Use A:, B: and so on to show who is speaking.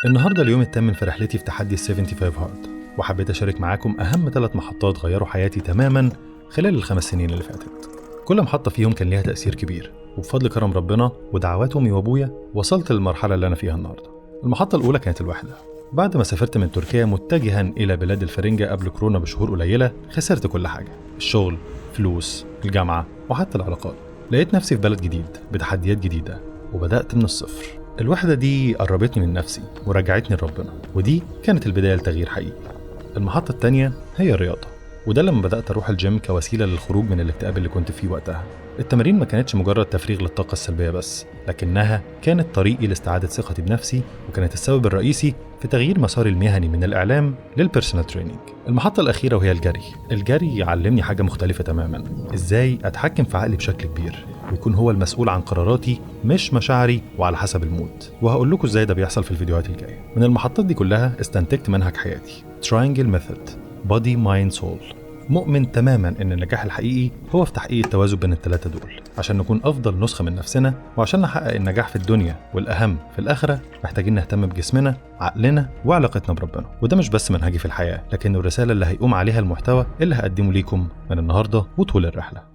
A: النهاردة اليوم الثامن في رحلتي في تحدي 75 هارد، وحبيت أشارك معاكم أهم 3 محطات غيروا حياتي تماما خلال ال5 سنين اللي فاتت. كل محطة فيهم كان ليها تأثير كبير، وبفضل كرم ربنا ودعوات أمي وأبويا وصلت للمرحلة اللي أنا فيها النهاردة. المحطة الأولى كانت الوحدة. بعد ما سافرت من تركيا متجها إلى بلاد الفرنجة قبل كورونا بشهور قليلة، خسرت كل حاجة: الشغل، فلوس، الجامعة، وحتى العلاقات. لقيت نفسي في بلد جديد بتحديات جديدة، وبدأت من الصفر. الوحدة دي قربتني من نفسي ورجعتني لربنا، ودي كانت البداية لتغيير حقيقي. المحطة التانية هي الرياضة، وده لما بدأت أروح الجيم كوسيلة للخروج من الاكتئاب اللي كنت فيه وقتها. التمارين ما كانتش مجرد تفريغ للطاقة السلبية بس، لكنها كانت طريقي لاستعادة ثقتي بنفسي، وكانت السبب الرئيسي في تغيير مساري المهني من الإعلام للبيرسونال تريننج. المحطة الأخيرة وهي الجري علمني حاجة مختلفة تماما: إزاي أتحكم في عقلي بشكل كبير ويكون هو المسؤول عن قراراتي مش مشاعري وعلى حسب المود. وهقول لكم إزاي ده بيحصل في الفيديوهات الجاية. من المحطات دي كلها استنتجت منهج حياتي: تراينجل ميثود، بودي مايند سول. مؤمن تماما ان النجاح الحقيقي هو في تحقيق التوازن بين الثلاثه دول، عشان نكون افضل نسخه من نفسنا. وعشان نحقق النجاح في الدنيا والاهم في الاخره، محتاجين نهتم بجسمنا، عقلنا، وعلاقتنا بربنا. وده مش بس منهجي في الحياه، لكنه الرساله اللي هيقوم عليها المحتوى اللي هقدمه ليكم من النهارده وطول الرحله.